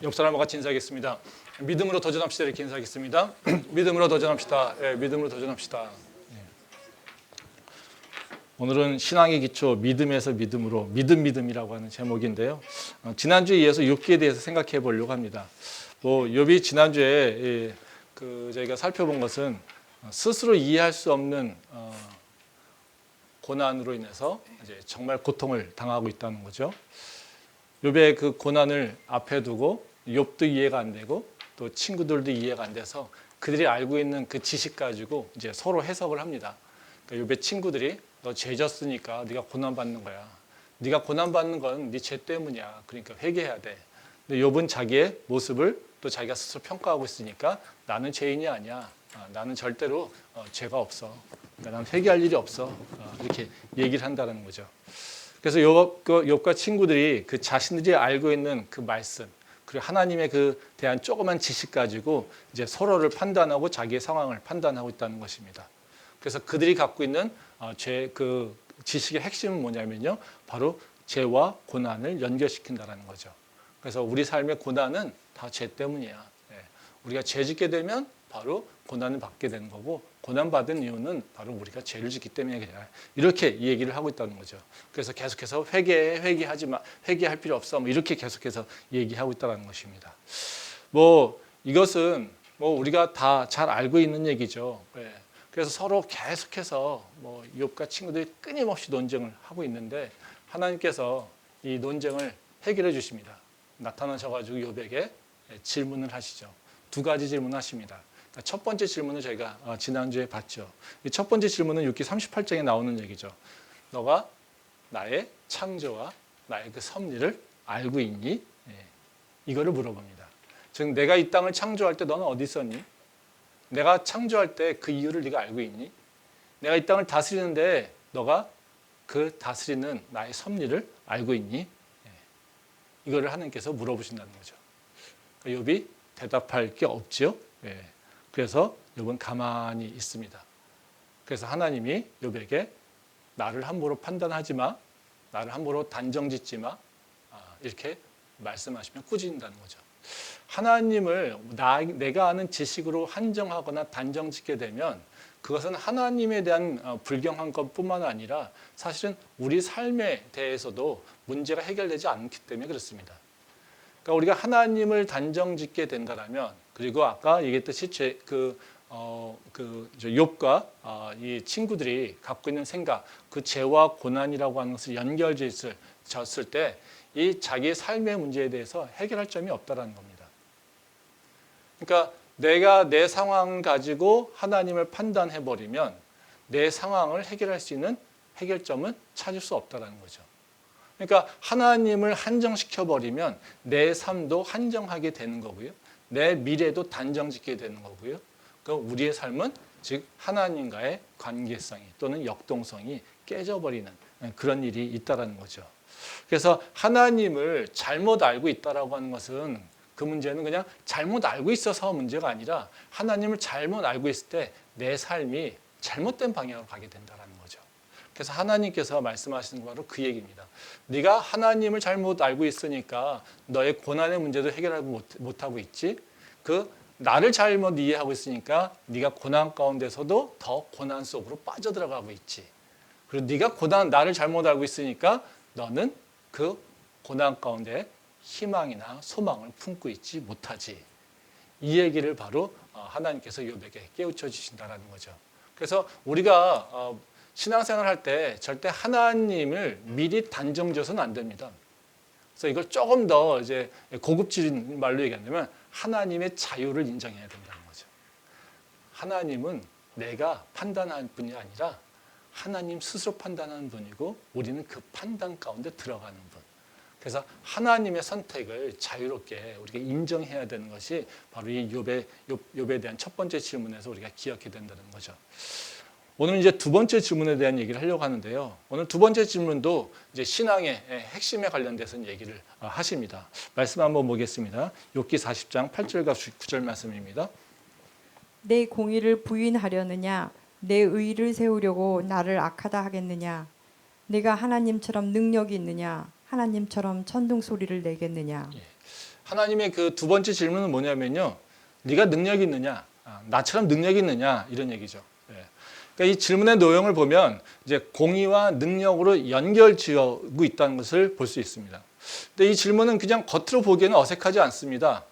옆 사람과 같이 인사하겠습니다. 믿음으로 도전합시다. 이렇게 인사하겠습니다. 믿음으로 도전합시다. 믿음으로 도전합시다. 오늘은 신앙의 기초 믿음에서 믿음으로 믿음이라고 하는 제목인데요. 지난주에 이어서 욥기에 대해서 생각해 보려고 합니다. 욥이 지난주에 저희가 살펴본 것은 스스로 이해할 수 없는 고난으로 인해서 이제 정말 고통을 당하고 있다는 거죠. 욥의 그 고난을 앞에 두고 욥도 이해가 안 되고 또 친구들도 이해가 안 돼서 그들이 알고 있는 그 지식 가지고 이제 서로 해석을 합니다. 그러니까 욥의 친구들이 너 죄 졌으니까 네가 고난 받는 거야. 네가 고난 받는 건 네 죄 때문이야. 그러니까 회개해야 돼. 근데 욥은 자기의 모습을 또 자기가 스스로 평가하고 있으니까 나는 죄인이 아니야. 나는 절대로 죄가 없어. 그러니까 나는 회개할 일이 없어. 이렇게 얘기를 한다는 거죠. 그래서 욥과 친구들이 그 자신들이 알고 있는 그 말씀 그리고 하나님의 그 대한 조그만 지식 가지고 이제 서로를 판단하고 자기의 상황을 판단하고 있다는 것입니다. 그래서 그들이 갖고 있는 그 지식의 핵심은 뭐냐면요, 바로 죄와 고난을 연결시킨다는 거죠. 그래서 우리 삶의 고난은 다 죄 때문이야. 우리가 죄 짓게 되면 바로 고난을 받게 되는 거고, 고난받은 이유는 바로 우리가 죄를 짓기 때문에 그냥 이렇게 얘기를 하고 있다는 거죠. 그래서 계속해서 회개하지 마, 회개할 필요 없어, 이렇게 계속해서 얘기하고 있다는 것입니다. 이것은 우리가 다 잘 알고 있는 얘기죠. 그래서 서로 계속해서 욥과 친구들이 끊임없이 논쟁을 하고 있는데 하나님께서 이 논쟁을 해결해 주십니다. 나타나셔가지고 욥에게 질문을 하시죠. 두 가지 질문하십니다. 첫 번째 질문을 저희가 지난주에 봤죠. 이 첫 번째 질문은 욥기 38장에 나오는 얘기죠. 너가 나의 창조와 나의 그 섭리를 알고 있니? 이거를 물어봅니다. 즉 내가 이 땅을 창조할 때 너는 어디 있었니? 내가 창조할 때 그 이유를 네가 알고 있니? 내가 이 땅을 다스리는데 너가 그 다스리는 나의 섭리를 알고 있니? 이거를 하나님께서 물어보신다는 거죠. 욥이 대답할 게 없죠. 그래서 욥은 가만히 있습니다. 그래서 하나님이 욥에게 나를 함부로 판단하지 마, 나를 함부로 단정짓지 마, 이렇게 말씀하시면 꾸짖는다는 거죠. 하나님을 내가 아는 지식으로 한정하거나 단정짓게 되면 그것은 하나님에 대한 불경한 것뿐만 아니라 사실은 우리 삶에 대해서도 문제가 해결되지 않기 때문에 그렇습니다. 그러니까 우리가 하나님을 단정짓게 된다면, 그리고 아까 얘기했듯이 욥과 이 친구들이 갖고 있는 생각, 그 죄와 고난이라고 하는 것을 연결졌을 때 이 자기의 삶의 문제에 대해서 해결할 점이 없다라는 겁니다. 그러니까 내가 내 상황을 가지고 하나님을 판단해 버리면 내 상황을 해결할 수 있는 해결점은 찾을 수 없다라는 거죠. 그러니까 하나님을 한정시켜 버리면 내 삶도 한정하게 되는 거고요. 내 미래도 단정짓게 되는 거고요. 그러니까 우리의 삶은 즉 하나님과의 관계성이 또는 역동성이 깨져버리는 그런 일이 있다라는 거죠. 그래서 하나님을 잘못 알고 있다라고 하는 것은 그 문제는 그냥 잘못 알고 있어서 문제가 아니라 하나님을 잘못 알고 있을 때 내 삶이 잘못된 방향으로 가게 된다는 거죠. 그래서 하나님께서 말씀하시는 거 바로 그 얘기입니다. 네가 하나님을 잘못 알고 있으니까 너의 고난의 문제도 해결하고 못하고 있지. 나를 잘못 이해하고 있으니까 네가 고난 가운데서도 더 고난 속으로 빠져들어가고 있지. 그리고 네가 나를 잘못 알고 있으니까 너는 그 고난 가운데 희망이나 소망을 품고 있지 못하지. 이 얘기를 바로 하나님께서 욥에게 깨우쳐 주신다는 거죠. 그래서 우리가 신앙생활 할 때 절대 하나님을 미리 단정져서는 안 됩니다. 그래서 이걸 조금 더 이제 고급진 말로 얘기한다면 하나님의 자유를 인정해야 된다는 거죠. 하나님은 내가 판단하는 분이 아니라 하나님 스스로 판단하는 분이고 우리는 그 판단 가운데 들어가는 분. 그래서 하나님의 선택을 자유롭게 우리가 인정해야 되는 것이 바로 이 욥에 대한 첫 번째 질문에서 우리가 기억해야 된다는 거죠. 오늘 이제 두 번째 질문에 대한 얘기를 하려고 하는데요. 오늘 두 번째 질문도 이제 신앙의 핵심에 관련돼서 얘기를 하십니다. 말씀 한번 보겠습니다. 욥기 40장 8절과 9절 말씀입니다. 내 공의를 부인하려느냐? 내 의를 세우려고 나를 악하다 하겠느냐? 내가 하나님처럼 능력이 있느냐? 하나님처럼 천둥 소리를 내겠느냐? 하나님의 그 두 번째 질문은 뭐냐면요. 네가 능력이 있느냐? 나처럼 능력이 있느냐? 이런 얘기죠. 예. 그러니까 이 질문의 내용을 보면 이제 공의와 능력으로 연결지어고 있다는 것을 볼 수 있습니다. 근데 이 질문은 그냥 겉으로 보기에는 어색하지 않습니다.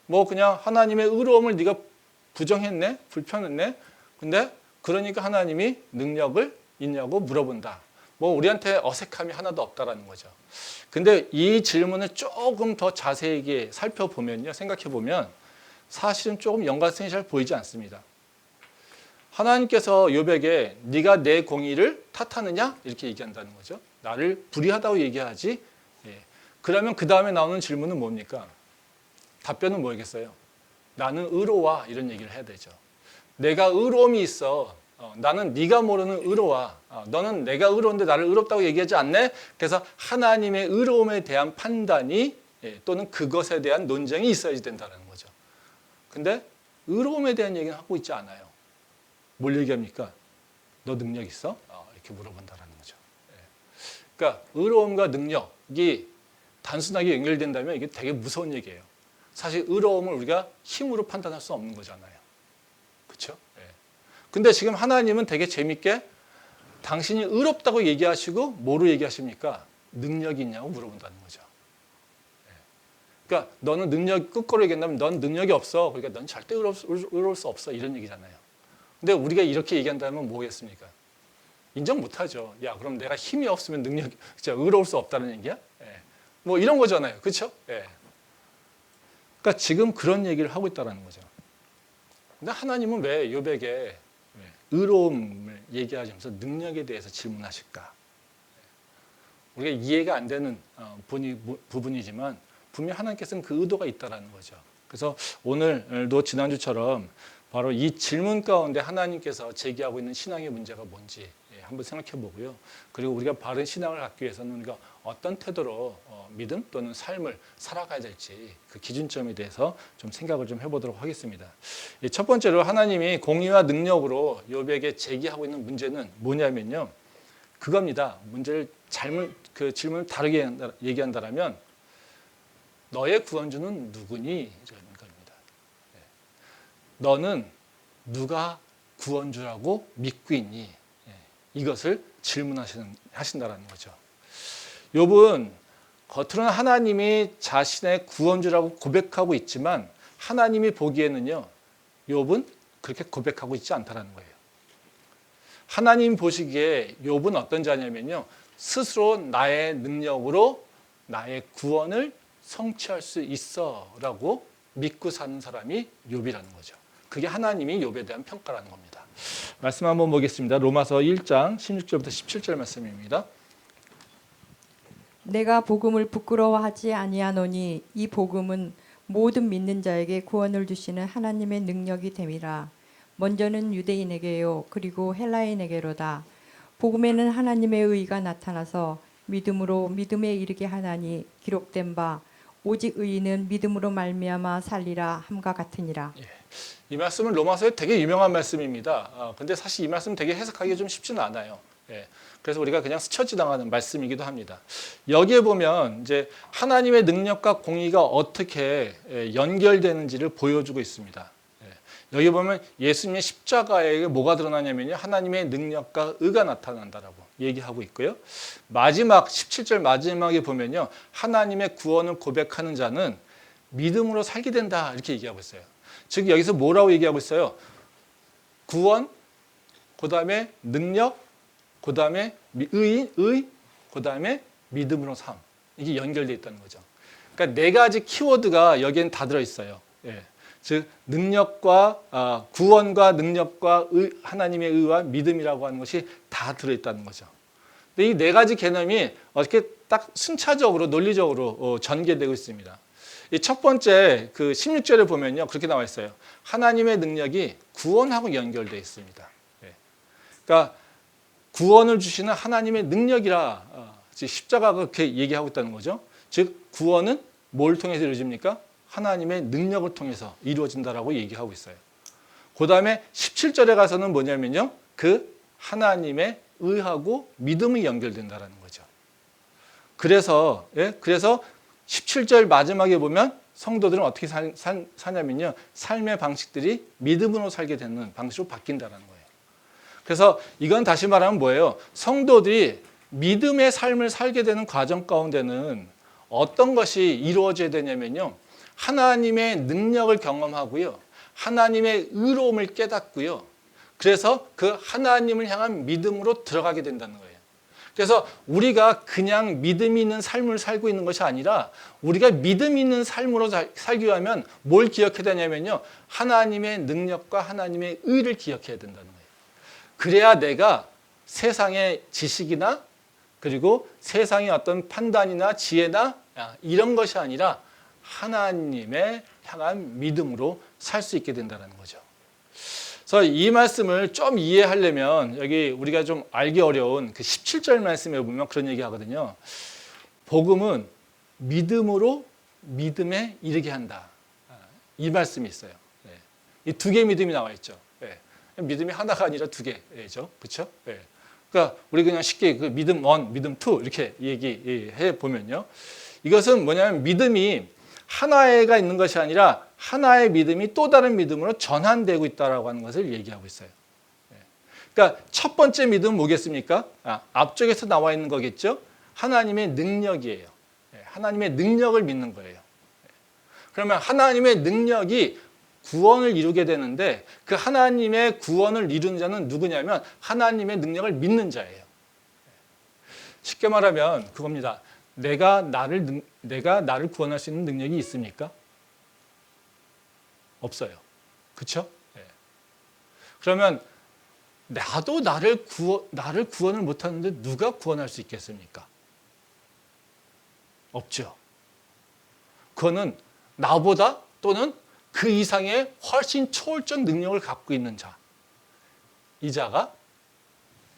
뭐 그냥 하나님의 의로움을 네가 부정했네? 불편했네? 근데 그러니까 하나님이 능력을 있냐고 물어본다. 뭐 우리한테 어색함이 하나도 없다라는 거죠. 근데 이 질문을 조금 더 자세하게 살펴보면요. 생각해보면 사실은 조금 연관성이 잘 보이지 않습니다. 하나님께서 욥에게 네가 내 공의를 탓하느냐? 이렇게 얘기한다는 거죠. 나를 불의하다고 얘기하지. 예. 그러면 그 다음에 나오는 질문은 뭡니까? 답변은 뭐겠어요? 나는 의로워 이런 얘기를 해야 되죠. 내가 의로움이 있어. 나는 네가 모르는 의로워. 너는 내가 의로운데 나를 의롭다고 얘기하지 않네. 그래서 하나님의 의로움에 대한 판단이 또는 그것에 대한 논쟁이 있어야지 된다는 거죠. 근데 의로움에 대한 얘기는 하고 있지 않아요. 뭘 얘기합니까? 너 능력 있어? 이렇게 물어본다는 거죠. 그러니까 의로움과 능력이 단순하게 연결된다면 이게 되게 무서운 얘기예요. 사실 의로움을 우리가 힘으로 판단할 수 없는 거잖아요. 그렇죠? 근데 지금 하나님은 되게 재밌게 당신이 의롭다고 얘기하시고 뭐로 얘기하십니까? 능력이 있냐고 물어본다는 거죠. 그러니까 너는 능력 끝거로 얘기한다면 넌 능력이 없어. 그러니까 넌 절대 의로울 수 없어. 이런 얘기잖아요. 근데 우리가 이렇게 얘기한다면 뭐겠습니까? 인정 못하죠. 야, 그럼 내가 힘이 없으면 능력이 진짜 의로울 수 없다는 얘기야? 뭐 이런 거잖아요. 그렇죠? 그러니까 지금 그런 얘기를 하고 있다는 거죠. 근데 하나님은 왜 욥에게 의로움을 얘기하면서 능력에 대해서 질문하실까? 우리가 이해가 안 되는 부분이지만 분명히 하나님께서는 그 의도가 있다는 거죠. 그래서 오늘도 지난주처럼 바로 이 질문 가운데 하나님께서 제기하고 있는 신앙의 문제가 뭔지 한번 생각해 보고요. 그리고 우리가 바른 신앙을 갖기 위해서는 우리가 어떤 태도로 믿음 또는 삶을 살아가야 될지 그 기준점에 대해서 좀 생각을 좀 해보도록 하겠습니다. 첫 번째로 하나님이 공의와 능력으로 욥에게 제기하고 있는 문제는 뭐냐면요. 그겁니다. 문제를 그 질문을 다르게 얘기한다면 너의 구원주는 누구니? 이런 겁니다. 너는 누가 구원주라고 믿고 있니? 이것을 질문하신다는 거죠. 욥은 겉으로는 하나님이 자신의 구원주라고 고백하고 있지만 하나님이 보기에는요, 욥은 그렇게 고백하고 있지 않다는 거예요. 하나님 보시기에 욥은 어떤 자냐면요, 스스로 나의 능력으로 나의 구원을 성취할 수 있어라고 믿고 사는 사람이 욥이라는 거죠. 그게 하나님이 욥에 대한 평가라는 겁니다. 말씀 한번 보겠습니다. 로마서 1장 16절부터 17절 말씀입니다. 내가 복음을 부끄러워하지 아니하노니 이 복음은 모든 믿는 자에게 구원을 주시는 하나님의 능력이 됨이라. 먼저는 유대인에게요 그리고 헬라인에게로다. 복음에는 하나님의 의가 나타나서 믿음으로 믿음에 이르게 하나니 기록된 바 오직 의인은 믿음으로 말미암아 살리라 함과 같으니라. 이 말씀은 로마서에 되게 유명한 말씀입니다. 근데 사실 이 말씀 되게 해석하기 좀 쉽지는 않아요. 그래서 우리가 그냥 스쳐 지나가는 말씀이기도 합니다. 여기에 보면 이제 하나님의 능력과 공의가 어떻게 연결되는지를 보여주고 있습니다. 여기 보면 예수님의 십자가에 뭐가 드러나냐면요, 하나님의 능력과 의가 나타난다라고 얘기하고 있고요. 마지막 17절 마지막에 보면요, 하나님의 구원을 고백하는 자는 믿음으로 살게 된다 이렇게 얘기하고 있어요. 즉 여기서 뭐라고 얘기하고 있어요? 구원, 그 다음에 능력, 그 다음에 의, 그 다음에 믿음으로 삶. 이게 연결되어 있다는 거죠. 그러니까 네 가지 키워드가 여기엔 다 들어있어요. 즉 능력과 구원과 능력과 하나님의 의와 믿음이라고 하는 것이 다 들어있다는 거죠. 근데 이 네 가지 개념이 어떻게 딱 순차적으로 논리적으로 전개되고 있습니다. 이 첫 번째 그 16절에 보면요, 그렇게 나와 있어요. 하나님의 능력이 구원하고 연결되어 있습니다. 그러니까 구원을 주시는 하나님의 능력이라 십자가가 그렇게 얘기하고 있다는 거죠. 즉 구원은 뭘 통해서 이루어집니까? 하나님의 능력을 통해서 이루어진다라고 얘기하고 있어요. 그 다음에 17절에 가서는 뭐냐면요, 그 하나님의 의하고 믿음이 연결된다라는 거죠. 그래서 17절 마지막에 보면 성도들은 어떻게 사냐면요. 삶의 방식들이 믿음으로 살게 되는 방식으로 바뀐다는 거예요. 그래서 이건 다시 말하면 뭐예요? 성도들이 믿음의 삶을 살게 되는 과정 가운데는 어떤 것이 이루어져야 되냐면요. 하나님의 능력을 경험하고요. 하나님의 의로움을 깨닫고요. 그래서 그 하나님을 향한 믿음으로 들어가게 된다는 거예요. 그래서 우리가 그냥 믿음이 있는 삶을 살고 있는 것이 아니라 우리가 믿음 있는 삶으로 살기 위하면 뭘 기억해야 되냐면요. 하나님의 능력과 하나님의 의를 기억해야 된다는 거예요. 그래야 내가 세상의 지식이나 그리고 세상의 어떤 판단이나 지혜나 이런 것이 아니라 하나님의 향한 믿음으로 살 수 있게 된다는 거죠. 그래서 이 말씀을 좀 이해하려면 여기 우리가 좀 알기 어려운 그 17절 말씀에 보면 그런 얘기 하거든요. 복음은 믿음으로 믿음에 이르게 한다. 이 말씀이 있어요. 이 두 개의 믿음이 나와 있죠. 믿음이 하나가 아니라 두 개죠. 그렇죠? 그러니까 우리 그냥 쉽게 그 믿음 1, 믿음 2 이렇게 얘기해 보면요. 이것은 뭐냐면 믿음이 하나가 있는 것이 아니라 하나의 믿음이 또 다른 믿음으로 전환되고 있다라고 하는 것을 얘기하고 있어요. 그러니까 첫 번째 믿음은 뭐겠습니까? 앞쪽에서 나와 있는 거겠죠. 하나님의 능력이에요. 하나님의 능력을 믿는 거예요. 그러면 하나님의 능력이 구원을 이루게 되는데 그 하나님의 구원을 이루는 자는 누구냐면 하나님의 능력을 믿는 자예요. 쉽게 말하면 그겁니다. 내가 나를 구원할 수 있는 능력이 있습니까? 없어요. 그렇죠? 그러면 나도 나를 구원을 못하는데 누가 구원할 수 있겠습니까? 없죠. 그거는 나보다 또는 그 이상의 훨씬 초월적 능력을 갖고 있는 자. 이 자가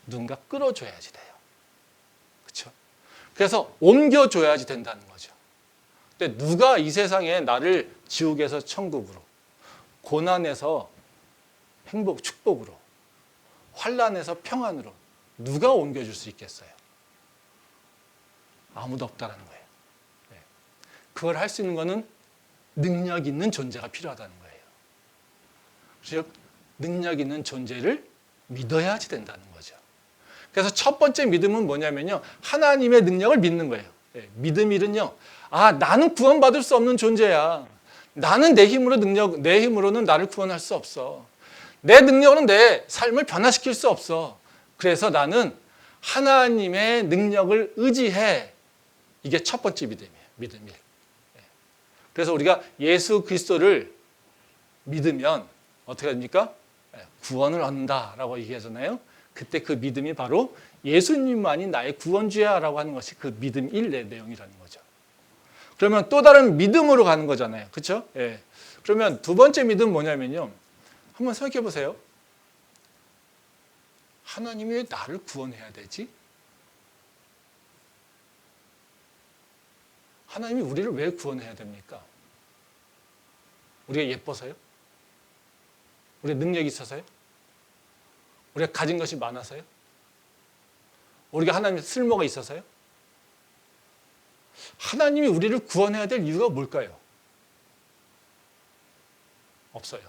누군가 끌어줘야지 돼요. 그렇죠? 그래서 옮겨줘야지 된다는 거죠. 근데 누가 이 세상에 나를 지옥에서 천국으로, 고난에서 행복, 축복으로, 환난에서 평안으로 누가 옮겨줄 수 있겠어요? 아무도 없다는 거예요. 그걸 할 수 있는 거는 능력 있는 존재가 필요하다는 거예요. 즉 능력 있는 존재를 믿어야지 된다는 거죠. 그래서 첫 번째 믿음은 뭐냐면요. 하나님의 능력을 믿는 거예요. 믿음이는요. 나는 구원받을 수 없는 존재야. 나는 내 힘으로는 나를 구원할 수 없어. 내 능력으로는 내 삶을 변화시킬 수 없어. 그래서 나는 하나님의 능력을 의지해. 이게 첫 번째 믿음이에요. 믿음이에요. 그래서 우리가 예수 그리스도를 믿으면 어떻게 됩니까? 구원을 얻는다라고 얘기하잖아요. 그때 그 믿음이 바로 예수님만이 나의 구원주야라고 하는 것이 그 믿음 1의 내용이라는 거죠. 그러면 또 다른 믿음으로 가는 거잖아요. 그렇죠? 그러면 두 번째 믿음은 뭐냐면요. 한번 생각해 보세요. 하나님이 왜 나를 구원해야 되지? 하나님이 우리를 왜 구원해야 됩니까? 우리가 예뻐서요? 우리가 능력이 있어서요? 우리가 가진 것이 많아서요? 우리가 하나님의 쓸모가 있어서요? 하나님이 우리를 구원해야 될 이유가 뭘까요? 없어요.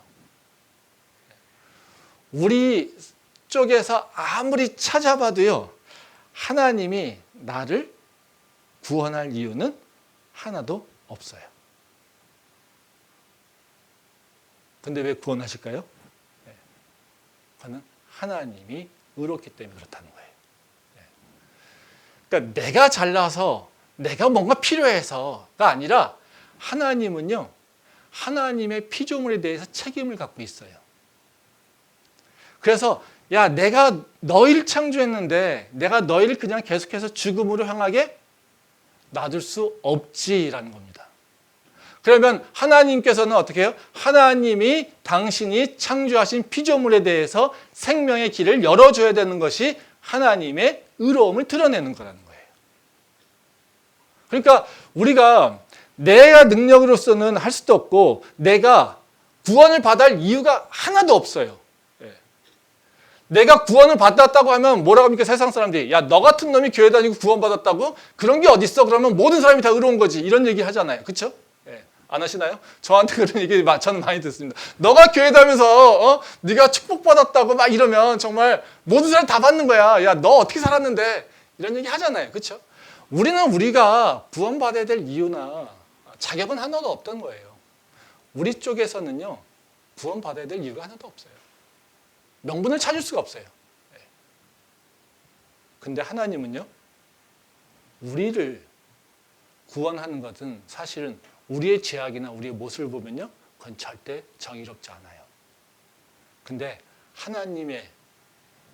우리 쪽에서 아무리 찾아봐도요, 하나님이 나를 구원할 이유는 하나도 없어요. 근데 왜 구원하실까요? 그거는 하나님이 의롭기 때문에 그렇다는 거예요. 그러니까 내가 잘나서 내가 뭔가 필요해서가 아니라 하나님은요, 하나님의 피조물에 대해서 책임을 갖고 있어요. 그래서 내가 너희를 창조했는데 내가 너희를 그냥 계속해서 죽음으로 향하게 놔둘 수 없지라는 겁니다. 그러면 하나님께서는 어떻게 해요? 하나님이 당신이 창조하신 피조물에 대해서 생명의 길을 열어줘야 되는 것이 하나님의 의로움을 드러내는 거라는 거예요. 그러니까 우리가 내가 능력으로서는 할 수도 없고 내가 구원을 받을 이유가 하나도 없어요. 내가 구원을 받았다고 하면 뭐라고 합니까? 세상 사람들이. 야, 너 같은 놈이 교회 다니고 구원받았다고? 그런 게 어딨어? 그러면 모든 사람이 다 의로운 거지. 이런 얘기 하잖아요. 그렇죠? 예. 안 하시나요? 저한테 그런 얘기 저는 많이 듣습니다. 너가 교회 다니면서 네가 축복받았다고 막 이러면 정말 모든 사람이 다 받는 거야. 야, 너 어떻게 살았는데? 이런 얘기 하잖아요. 그렇죠? 우리가 구원받아야 될 이유나 자격은 하나도 없던 거예요. 우리 쪽에서는요. 구원받아야 될 이유가 하나도 없어요. 명분을 찾을 수가 없어요. 근데 하나님은요. 우리를 구원하는 것은 사실은 우리의 죄악이나 우리의 모습을 보면요. 그건 절대 정의롭지 않아요. 근데 하나님의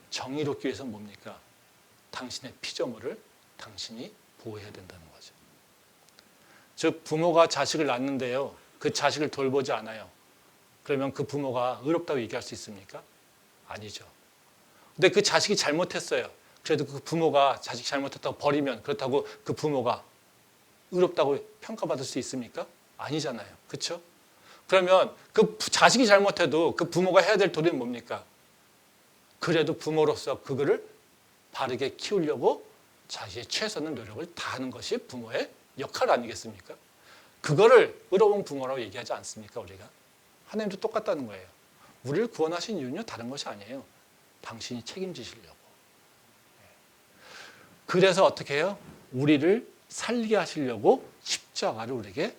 정의롭기 위해서는 뭡니까? 당신의 피조물을 당신이 보호해야 된다는 거죠. 즉 부모가 자식을 낳는데요. 그 자식을 돌보지 않아요. 그러면 그 부모가 의롭다고 얘기할 수 있습니까? 아니죠. 근데 그 자식이 잘못했어요. 그래도 그 부모가 자식 잘못했다고 버리면 그렇다고 그 부모가 의롭다고 평가받을 수 있습니까? 아니잖아요. 그렇죠? 그러면 그 자식이 잘못해도 그 부모가 해야 될 도리는 뭡니까? 그래도 부모로서 그거를 바르게 키우려고 자기의 최선의 노력을 다하는 것이 부모의 역할 아니겠습니까? 그거를 의로운 부모라고 얘기하지 않습니까? 우리가. 하나님도 똑같다는 거예요. 우리를 구원하신 이유는요. 다른 것이 아니에요. 당신이 책임지시려고. 그래서 어떻게 해요? 우리를 살게 하시려고 십자가를 우리에게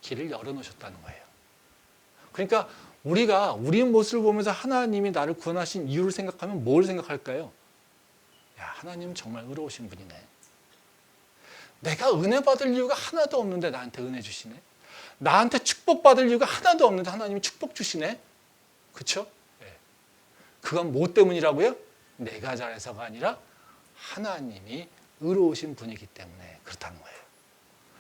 길을 열어놓으셨다는 거예요. 그러니까 우리가 우리의 모습을 보면서 하나님이 나를 구원하신 이유를 생각하면 뭘 생각할까요? 야, 하나님은 정말 의로우신 분이네. 내가 은혜 받을 이유가 하나도 없는데 나한테 은혜 주시네. 나한테 축복받을 이유가 하나도 없는데 하나님이 축복 주시네. 그렇죠? 네. 그건 뭐 때문이라고요? 내가 잘해서가 아니라 하나님이 의로우신 분이기 때문에 그렇다는 거예요.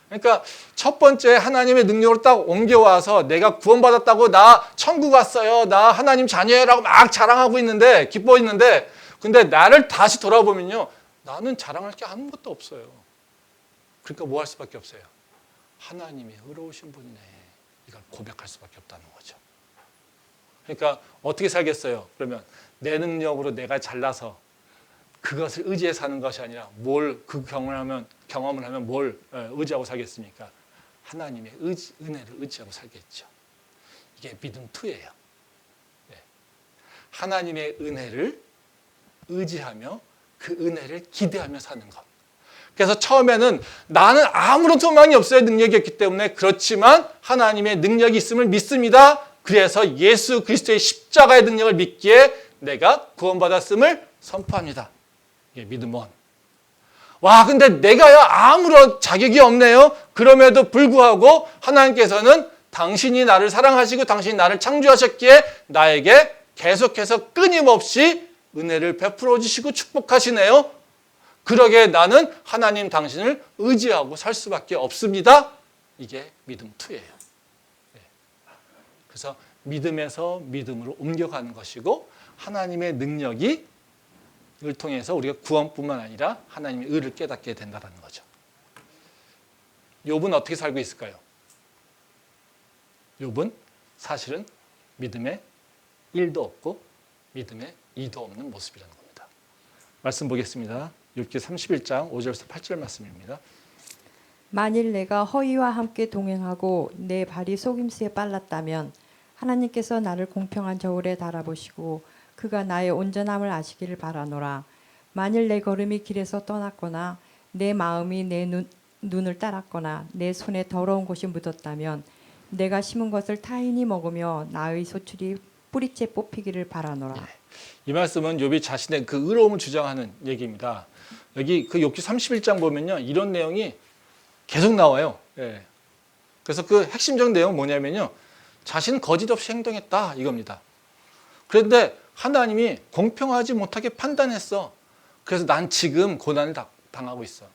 그러니까 첫 번째 하나님의 능력으로 딱 옮겨와서 내가 구원받았다고 나 천국 갔어요. 나 하나님 자녀라고 막 자랑하고 있는데 기뻐 있는데 근데 나를 다시 돌아보면요. 나는 자랑할 게 아무것도 없어요. 그러니까 뭐 할 수밖에 없어요. 하나님이 의로우신 분이네. 이걸 고백할 수밖에 없다는 거죠. 그러니까 어떻게 살겠어요? 그러면 내 능력으로 내가 잘나서 그것을 의지해 사는 것이 아니라 뭘 그 경험을 하면 뭘 의지하고 살겠습니까? 하나님의 은혜를 의지하고 살겠죠. 이게 믿음 2예요. 네. 하나님의 은혜를 의지하며 그 은혜를 기대하며 사는 것. 그래서 처음에는 나는 아무런 소망이 없어요. 능력이 없기 때문에. 그렇지만 하나님의 능력이 있음을 믿습니다. 그래서 예수 그리스도의 십자가의 능력을 믿기에 내가 구원받았음을 선포합니다. 이게 믿음 1. 와, 근데 내가요 아무런 자격이 없네요. 그럼에도 불구하고 하나님께서는 당신이 나를 사랑하시고 당신이 나를 창조하셨기에 나에게 계속해서 끊임없이 은혜를 베풀어 주시고 축복하시네요. 그러게 나는 하나님 당신을 의지하고 살 수밖에 없습니다. 이게 믿음 2예요. 그래서 믿음에서 믿음으로 옮겨가는 것이고 하나님의 능력이 을 통해서 우리가 구원뿐만 아니라 하나님의 의를 깨닫게 된다는 거죠. 욥은 어떻게 살고 있을까요? 욥은 사실은 믿음에 1도 없고 믿음에 2도 없는 모습이라는 겁니다. 말씀 보겠습니다. 욥기 31장 5절에서 8절 말씀입니다. 만일 내가 허위와 함께 동행하고 내 발이 속임수에 빨랐다면 하나님께서 나를 공평한 저울에 달아보시고 그가 나의 온전함을 아시기를 바라노라. 만일 내 걸음이 길에서 떠났거나 내 마음이 내 눈을 따랐거나 내 손에 더러운 곳이 묻었다면 내가 심은 것을 타인이 먹으며 나의 소출이 뿌리째 뽑히기를 바라노라. 이 말씀은 욥이 자신의 그 의로움을 주장하는 얘기입니다. 여기 그 욥기 31장 보면요. 이런 내용이 계속 나와요. 그래서 그 핵심적 내용은 뭐냐면요. 자신은 거짓 없이 행동했다 이겁니다. 그런데 하나님이 공평하지 못하게 판단했어. 그래서 난 지금 고난을 당하고 있어.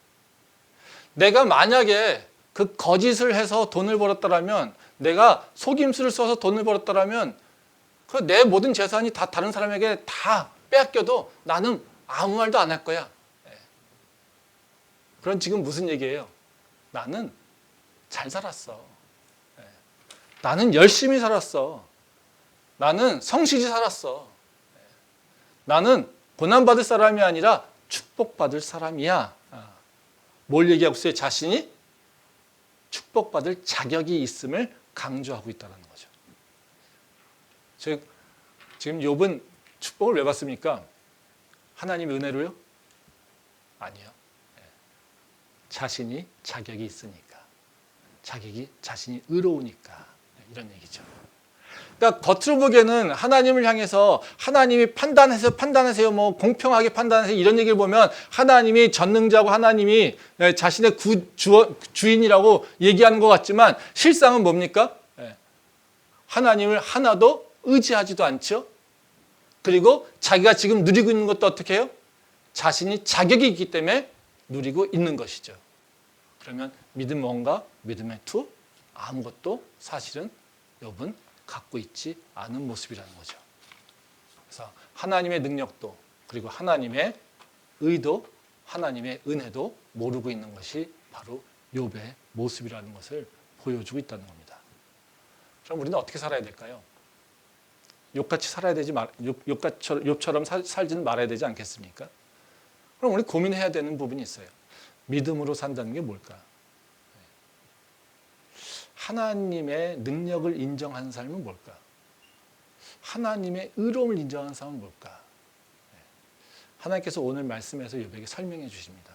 내가 만약에 그 거짓을 해서 돈을 벌었다라면 내가 속임수를 써서 돈을 벌었다라면 그 내 모든 재산이 다 다른 사람에게 다 빼앗겨도 나는 아무 말도 안 할 거야. 그럼 지금 무슨 얘기예요? 나는 잘 살았어. 나는 열심히 살았어. 나는 성실히 살았어. 나는 고난받을 사람이 아니라 축복받을 사람이야. 뭘 얘기하고 있어요? 자신이 축복받을 자격이 있음을 강조하고 있다는 거죠. 즉 지금 욥은 축복을 왜 받습니까? 하나님의 은혜로요? 아니요. 자신이 자격이 있으니까. 자신이 의로우니까. 이런 얘기죠. 그러니까 겉으로 보기에는 하나님을 향해서 하나님이 판단하세요. 뭐 공평하게 판단하세요. 이런 얘기를 보면 하나님이 전능자고 하나님이 자신의 주인이라고 얘기하는 것 같지만 실상은 뭡니까? 하나님을 하나도 의지하지도 않죠. 그리고 자기가 지금 누리고 있는 것도 어떻게 해요? 자신이 자격이 있기 때문에 누리고 있는 것이죠. 그러면 믿음 뭔가? 믿음의 투? 아무것도 사실은 욥은 갖고 있지 않은 모습이라는 거죠. 그래서 하나님의 능력도 그리고 하나님의 의도, 하나님의 은혜도 모르고 있는 것이 바로 욥의 모습이라는 것을 보여주고 있다는 겁니다. 그럼 우리는 어떻게 살아야 될까요? 욥같이 살아야 되지 욥처럼 살지는 말아야 되지 않겠습니까? 그럼 우리 고민해야 되는 부분이 있어요. 믿음으로 산다는 게 뭘까? 하나님의 능력을 인정하는 삶은 뭘까? 하나님의 의로움을 인정하는 삶은 뭘까? 하나님께서 오늘 말씀에서 욥에게 설명해 주십니다.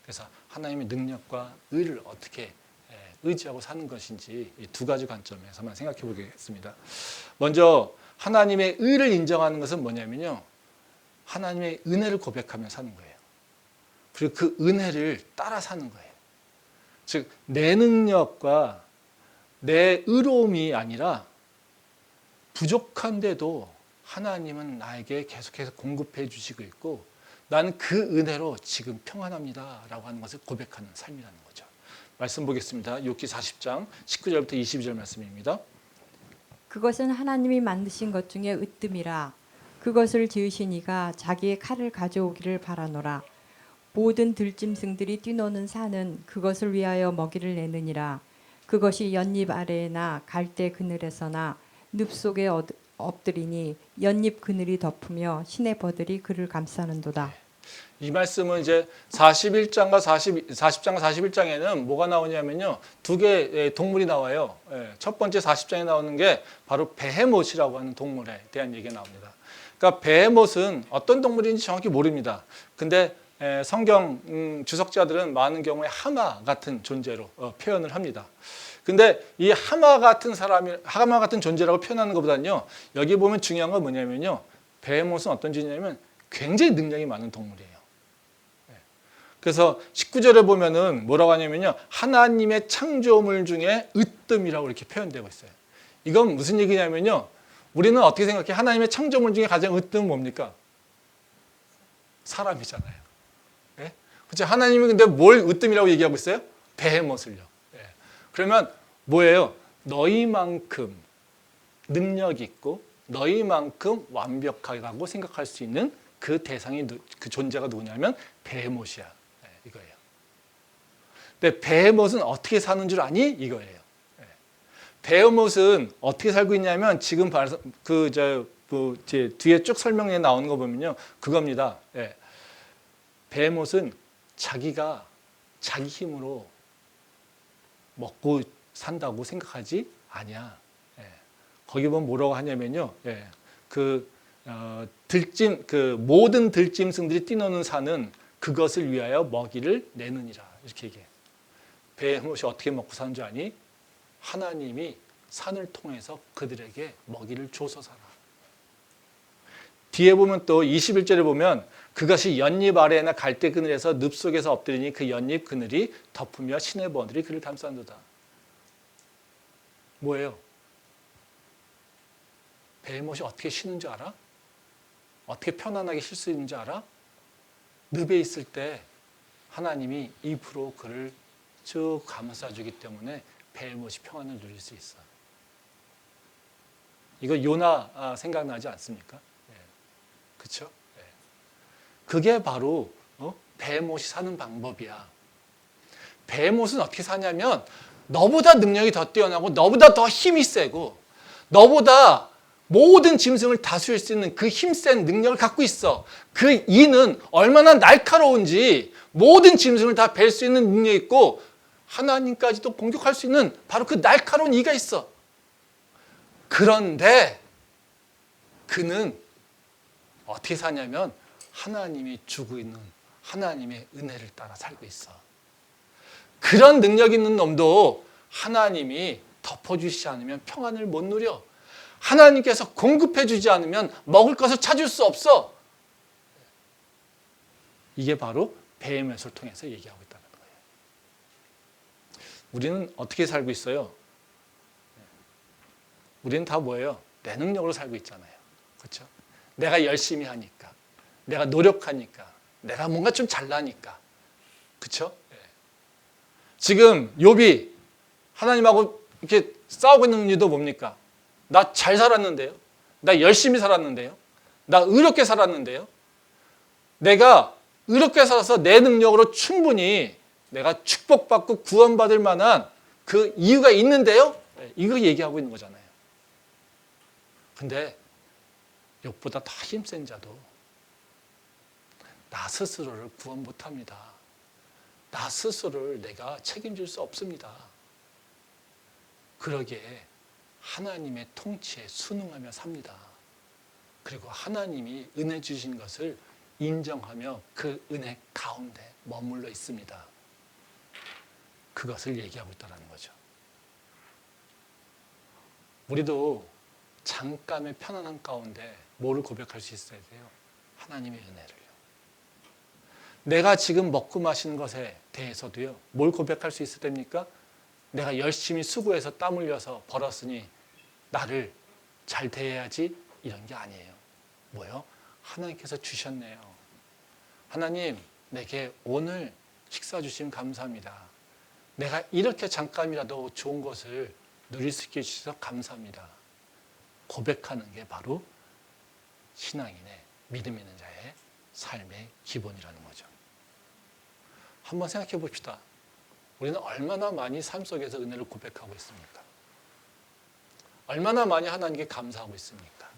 그래서 하나님의 능력과 의를 어떻게 의지하고 사는 것인지 이 두 가지 관점에서만 생각해 보겠습니다. 먼저 하나님의 의를 인정하는 것은 뭐냐면요. 하나님의 은혜를 고백하며 사는 거예요. 그리고 그 은혜를 따라 사는 거예요. 즉, 내 능력과 내 의로움이 아니라 부족한데도 하나님은 나에게 계속해서 공급해 주시고 있고 나는 그 은혜로 지금 평안합니다 라고 하는 것을 고백하는 삶이라는 거죠. 말씀 보겠습니다. 욥기 40장 19절부터 22절 말씀입니다. 그것은 하나님이 만드신 것 중에 으뜸이라. 그것을 지으신 이가 자기의 칼을 가져오기를 바라노라. 모든 들짐승들이 뛰노는 산은 그것을 위하여 먹이를 내느니라. 그것이 연잎 아래나 갈대 그늘에서나 늪 속에 엎드리니 연잎 그늘이 덮으며 시내 버들이 그를 감싸는도다. 이 말씀은 이제 40장과 41장에는 뭐가 나오냐면요. 두 개의 동물이 나와요. 첫 번째 40장에 나오는 게 바로 베헤못이라고 하는 동물에 대한 얘기가 나옵니다. 그러니까 베헤못은 어떤 동물인지 정확히 모릅니다. 근데 성경 주석자들은 많은 경우에 하마 같은 존재로 표현을 합니다. 근데 이 하마 같은 존재라고 표현하는 것보다는요. 여기 보면 중요한 건 뭐냐면요. 베헤못은 어떤 존재냐면 굉장히 능력이 많은 동물이에요. 그래서 19절에 보면은 뭐라고 하냐면요. 하나님의 창조물 중에 으뜸이라고 이렇게 표현되고 있어요. 이건 무슨 얘기냐면요. 우리는 어떻게 생각해? 하나님의 창조물 중에 가장 으뜸은 뭡니까? 사람이잖아요. 예? 그렇죠? 하나님이 근데 뭘 으뜸이라고 얘기하고 있어요? 베헤못을요. 예. 그러면 뭐예요? 너희만큼 능력 있고 너희만큼 완벽하다고 생각할 수 있는 그 대상이 그 존재가 누구냐면 베헤못이야. 예, 이거예요. 근데 베헤못은 어떻게 사는 줄 아니? 이거예요. 예. 베헤못은 어떻게 살고 있냐면 지금 뒤에 쭉 설명에 나오는 거 보면요. 그겁니다. 예. 베헤못은 자기가 자기 힘으로 먹고 산다고 생각하지 아니야. 예. 거기 보면 뭐라고 하냐면요. 예. 모든 들짐승들이 뛰노는 산은 그것을 위하여 먹이를 내느니라. 이렇게 얘기해요. 베헤못이 어떻게 먹고 사는 줄 아니? 하나님이 산을 통해서 그들에게 먹이를 줘서 살아. 뒤에 보면 또 21절에 보면 그것이 연잎 아래나 갈대 그늘에서 늪 속에서 엎드리니 그 연잎 그늘이 덮으며 시내 버들이 그를 감싼도다. 뭐예요? 베헤못이 어떻게 쉬는 줄 알아? 어떻게 편안하게 쉴 수 있는 줄 알아? 늪에 있을 때 하나님이 잎으로 그를 쭉 감싸주기 때문에 베헤못이 평안을 누릴 수 있어. 이거 요나 생각나지 않습니까? 그렇죠? 그게 바로 베헤못이 사는 방법이야. 베헤못은 어떻게 사냐면 너보다 능력이 더 뛰어나고 너보다 더 힘이 세고 너보다 모든 짐승을 다스릴 수 있는 그 힘센 능력을 갖고 있어. 그 이는 얼마나 날카로운지 모든 짐승을 다 벨 수 있는 능력이 있고 하나님까지도 공격할 수 있는 바로 그 날카로운 이가 있어. 그런데 그는 어떻게 사냐면 하나님이 주고 있는 하나님의 은혜를 따라 살고 있어. 그런 능력 있는 놈도 하나님이 덮어주시지 않으면 평안을 못 누려. 하나님께서 공급해 주지 않으면 먹을 것을 찾을 수 없어. 이게 바로 뱀의 술 통해서 얘기하고 있다는 거예요. 우리는 어떻게 살고 있어요? 우리는 다 뭐예요? 내 능력으로 살고 있잖아요. 그렇죠? 내가 열심히 하니까, 내가 노력하니까, 내가 뭔가 좀 잘나니까. 그렇죠? 지금 욥이 하나님하고 이렇게 싸우고 있는 이유도 뭡니까? 나 잘 살았는데요. 나 열심히 살았는데요. 나 의롭게 살았는데요. 내가 의롭게 살아서 내 능력으로 충분히 내가 축복받고 구원받을 만한 그 이유가 있는데요. 이거 얘기하고 있는 거잖아요. 근데 욥보다 더 힘센 자도 나 스스로를 구원 못합니다. 나 스스로를 내가 책임질 수 없습니다. 그러기에 하나님의 통치에 순응하며 삽니다. 그리고 하나님이 은혜 주신 것을 인정하며 그 은혜 가운데 머물러 있습니다. 그것을 얘기하고 있다는 거죠. 우리도 잠깐의 편안한 가운데 뭐를 고백할 수 있어야 돼요? 하나님의 은혜를요. 내가 지금 먹고 마시는 것에 대해서도요. 뭘 고백할 수 있어야 됩니까? 내가 열심히 수고해서 땀 흘려서 벌었으니 나를 잘 대해야지 이런 게 아니에요. 뭐요? 하나님께서 주셨네요. 하나님, 내게 오늘 식사 주시면 감사합니다. 내가 이렇게 잠깐이라도 좋은 것을 누릴 수 있게 해주셔서 감사합니다. 고백하는 게 바로 신앙인의 믿음 있는 자의 삶의 기본이라는 거죠. 한번 생각해 봅시다. 우리는 얼마나 많이 삶 속에서 은혜를 고백하고 있습니까? 얼마나 많이 하나님께 감사하고 있습니까?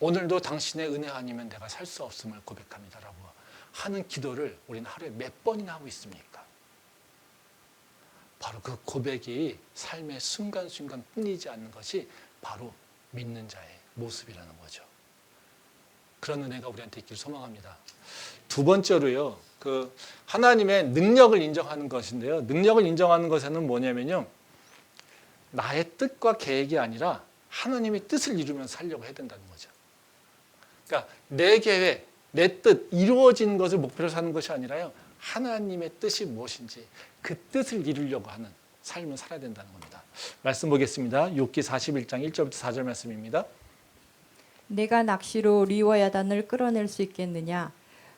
오늘도 당신의 은혜 아니면 내가 살 수 없음을 고백합니다라고 하는 기도를 우리는 하루에 몇 번이나 하고 있습니까? 바로 그 고백이 삶의 순간순간 끊이지 않는 것이 바로 믿는 자의 모습이라는 거죠. 그런 은혜가 우리한테 있기를 소망합니다. 두 번째로요, 그 하나님의 능력을 인정하는 것인데요. 능력을 인정하는 것에는 뭐냐면요, 나의 뜻과 계획이 아니라 하나님의 뜻을 이루면서 살려고 해야 된다는 거죠. 그러니까 내 계획, 내 뜻 이루어지는 것을 목표로 사는 것이 아니라요, 하나님의 뜻이 무엇인지 그 뜻을 이루려고 하는 삶을 살아야 된다는 겁니다. 말씀 보겠습니다. 욥기 41장 1절부터 4절 말씀입니다. 내가 낚시로 리워야단을 끌어낼 수 있겠느냐?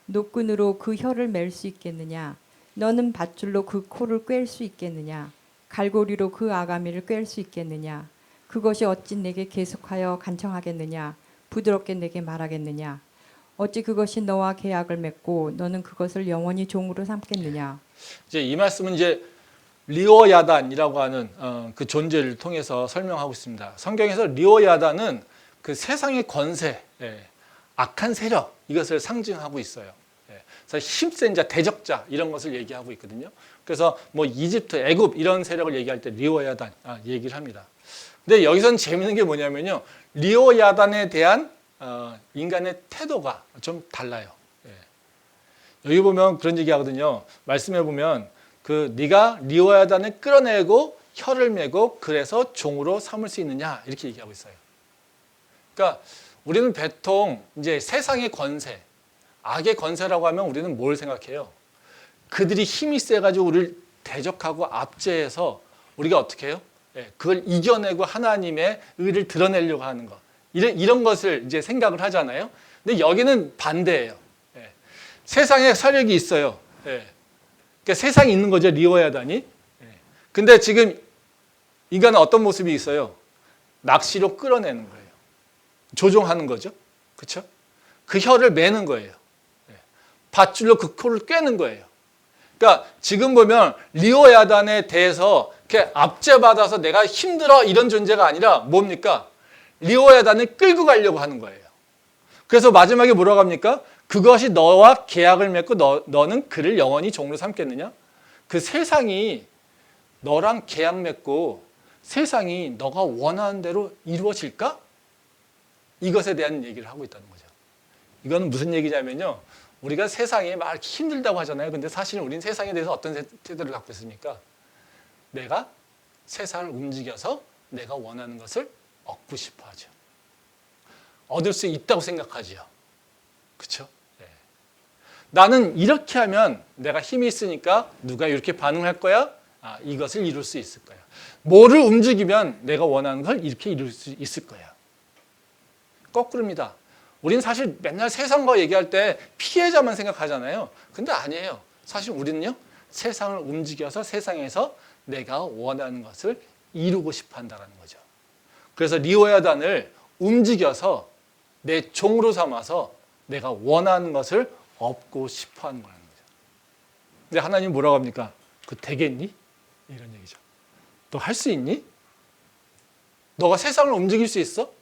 노끈으로 그 혀를 맬 수 있겠느냐? 너는 밧줄로 그 코를 꿰일 수 있겠느냐? 갈고리로 그 아가미를 꿰일 수 있겠느냐? 그것이 어찌 내게 계속하여 간청하겠느냐? 부드럽게 내게 말하겠느냐? 어찌 그것이 너와 계약을 맺고 너는 그것을 영원히 종으로 삼겠느냐? 이제 이 말씀은 이제 리워야단이라고 하는 그 존재를 통해서 설명하고 있습니다. 성경에서 리워야단은 그 세상의 권세, 악한 세력 이것을 상징하고 있어요. 그래서 힘센 자, 대적자 이런 것을 얘기하고 있거든요. 그래서 뭐 이집트, 애굽 이런 세력을 얘기할 때 리워야단 얘기를 합니다. 근데 여기서는 재밌는 게 뭐냐면요, 리워야단에 대한 인간의 태도가 좀 달라요. 여기 보면 그런 얘기하거든요. 말씀해 보면 그 네가 리워야단을 끌어내고 혀를 메고 그래서 종으로 삼을 수 있느냐 이렇게 얘기하고 있어요. 그러니까 우리는 보통 이제 세상의 권세, 악의 권세라고 하면 우리는 뭘 생각해요? 그들이 힘이 세가지고 우리를 대적하고 압제해서 우리가 어떻게 해요? 그걸 이겨내고 하나님의 의를 드러내려고 하는 것. 이런 것을 이제 생각을 하잖아요. 근데 여기는 반대예요. 세상에 세력이 있어요. 그러니까 세상에 있는 거죠, 리워야단이. 근데 지금 인간은 어떤 모습이 있어요? 낚시로 끌어내는 거예요. 조종하는 거죠. 그렇죠? 그 혀를 매는 거예요. 밧줄로 그 코를 꿰는 거예요. 그러니까 지금 보면 리워야단에 대해서 이렇게 압제받아서 내가 힘들어 이런 존재가 아니라 뭡니까? 리오야단을 끌고 가려고 하는 거예요. 그래서 마지막에 뭐라고 합니까? 그것이 너와 계약을 맺고 너는 그를 영원히 종으로 삼겠느냐? 그 세상이 너랑 계약 맺고 세상이 너가 원하는 대로 이루어질까? 이것에 대한 얘기를 하고 있다는 거죠. 이거는 무슨 얘기냐면요. 우리가 세상에 막 힘들다고 하잖아요. 근데 사실은 우리는 세상에 대해서 어떤 태도를 갖고 있습니까? 내가 세상을 움직여서 내가 원하는 것을 얻고 싶어 하죠. 얻을 수 있다고 생각하지요. 그렇죠? 네. 나는 이렇게 하면 내가 힘이 있으니까 누가 이렇게 반응할 거야? 이것을 이룰 수 있을 거야. 뭐를 움직이면 내가 원하는 걸 이렇게 이룰 수 있을 거야. 거꾸로입니다. 우리는 사실 맨날 세상과 얘기할 때 피해자만 생각하잖아요. 근데 아니에요. 사실 우리는요. 세상을 움직여서 세상에서 내가 원하는 것을 이루고 싶어 한다는 거죠. 그래서 리오야단을 움직여서 내 종으로 삼아서 내가 원하는 것을 얻고 싶어 하는 거라는 거죠. 근데 하나님 뭐라고 합니까? 그거 되겠니? 이런 얘기죠. 너 할 수 있니? 너가 세상을 움직일 수 있어?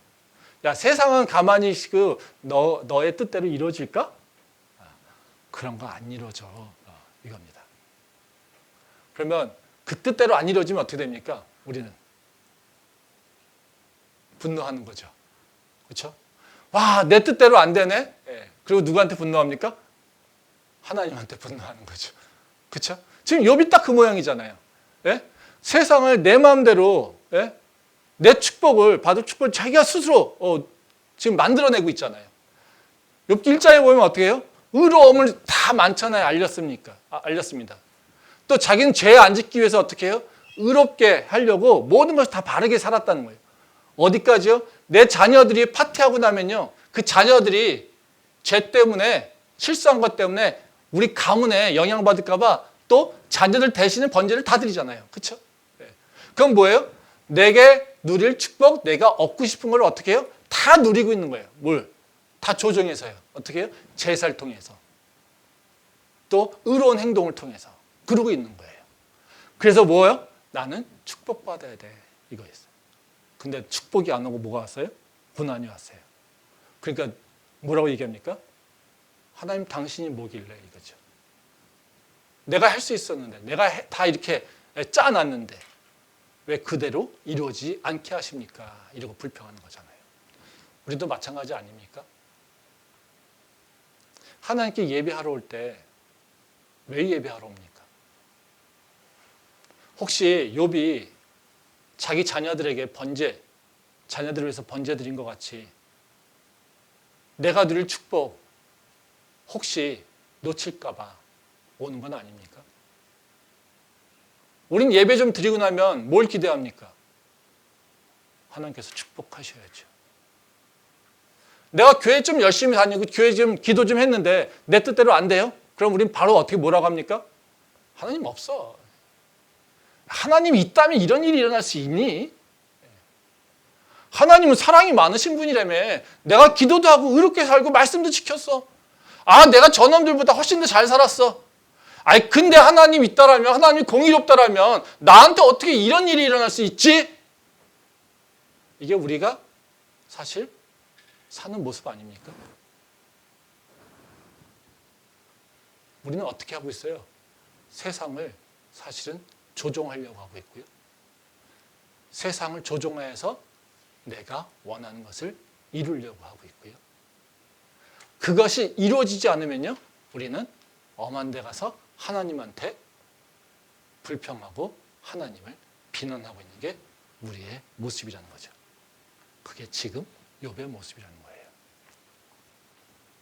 야, 세상은 가만히 너의 뜻대로 이루어질까? 그런 거 안 이루어져. 이겁니다. 그러면 그 뜻대로 안 이루어지면 어떻게 됩니까? 우리는 분노하는 거죠. 그렇죠? 와, 내 뜻대로 안 되네. 예. 그리고 누구한테 분노합니까? 하나님한테 분노하는 거죠. 그렇죠? 지금 욥이 딱 그 모양이잖아요. 예? 세상을 내 마음대로 예? 내 축복을 받을 축복을 자기가 스스로 지금 만들어내고 있잖아요. 욥기 1장에 보면 어떻게 해요? 의로움을 다 많잖아요. 알렸습니다. 또 자기는 죄에 안 짓기 위해서 어떻게 해요? 의롭게 하려고 모든 것을 다 바르게 살았다는 거예요. 어디까지요? 내 자녀들이 파티하고 나면요. 그 자녀들이 죄 때문에 실수한 것 때문에 우리 가문에 영향받을까 봐 또 자녀들 대신에 번제를 다 드리잖아요. 그렇죠? 네. 그럼 뭐예요? 내게 누릴 축복, 내가 얻고 싶은 걸 어떻게 해요? 다 누리고 있는 거예요. 뭘? 다 조정해서요. 어떻게 해요? 제사를 통해서. 또 의로운 행동을 통해서. 그러고 있는 거예요. 그래서 뭐예요? 나는 축복받아야 돼. 이거였어요. 근데 축복이 안 오고 뭐가 왔어요? 고난이 왔어요. 그러니까 뭐라고 얘기합니까? 하나님 당신이 뭐길래 이거죠. 내가 할 수 있었는데 내가 다 이렇게 짜놨는데 왜 그대로 이루어지지 않게 하십니까? 이러고 불평하는 거잖아요. 우리도 마찬가지 아닙니까? 하나님께 예배하러 올 때 왜 예배하러 옵니까? 혹시 욥이 자기 자녀들에게 자녀들을 위해서 번제 드린 것 같이 내가 누릴 축복 혹시 놓칠까 봐 오는 건 아닙니까? 우린 예배 좀 드리고 나면 뭘 기대합니까? 하나님께서 축복하셔야죠. 내가 교회 좀 열심히 다니고 교회 좀 기도 좀 했는데 내 뜻대로 안 돼요? 그럼 우린 바로 어떻게 뭐라고 합니까? 하나님 없어. 하나님이 있다면 이런 일이 일어날 수 있니? 하나님은 사랑이 많으신 분이라며. 내가 기도도 하고 의롭게 살고 말씀도 지켰어. 내가 저놈들보다 훨씬 더 잘 살았어. 근데 하나님 있다라면, 하나님이 공의롭다라면 나한테 어떻게 이런 일이 일어날 수 있지? 이게 우리가 사실 사는 모습 아닙니까? 우리는 어떻게 하고 있어요? 세상을 사실은 조종하려고 하고 있고요. 세상을 조종해서 내가 원하는 것을 이루려고 하고 있고요. 그것이 이루어지지 않으면요, 우리는 엄한 데 가서 하나님한테 불평하고 하나님을 비난하고 있는 게 우리의 모습이라는 거죠. 그게 지금 욥의 모습이라는 거예요.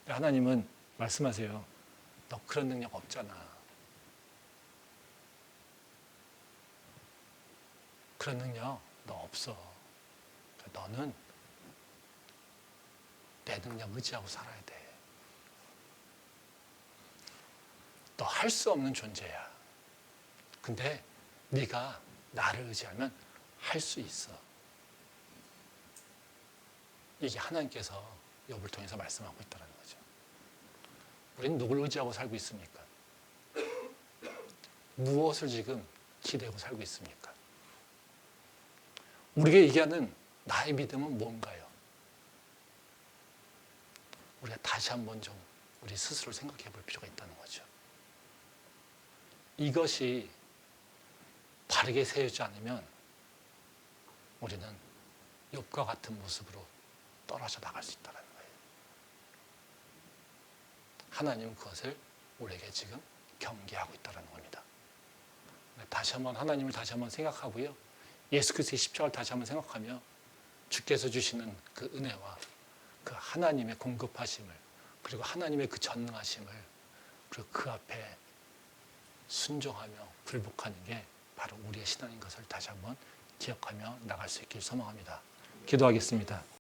하나님은 말씀하세요. 너 그런 능력 없잖아. 그런 능력 너 없어. 너는 내 능력 의지하고 살아야 돼. 너 할 수 없는 존재야. 근데 네가 나를 의지하면 할 수 있어. 이게 하나님께서 욥을 통해서 말씀하고 있다는 거죠. 우리는 누굴 의지하고 살고 있습니까? 무엇을 지금 기대고 살고 있습니까? 우리에게 얘기하는 나의 믿음은 뭔가요? 우리가 다시 한번 좀 우리 스스로 생각해 볼 필요가 있다는 거죠. 이것이 바르게 세우지 않으면 우리는 욥과 같은 모습으로 떨어져 나갈 수 있다는 거예요. 하나님은 그것을 우리에게 지금 경계하고 있다는 겁니다. 다시 한번 하나님을 다시 한번 생각하고요. 예수 그리스도의 십자가를 다시 한번 생각하며 주께서 주시는 그 은혜와 그 하나님의 공급하심을, 그리고 하나님의 그 전능하심을, 그리고 그 앞에 순종하며 굴복하는 게 바로 우리의 신앙인 것을 다시 한번 기억하며 나갈 수 있길 소망합니다. 기도하겠습니다.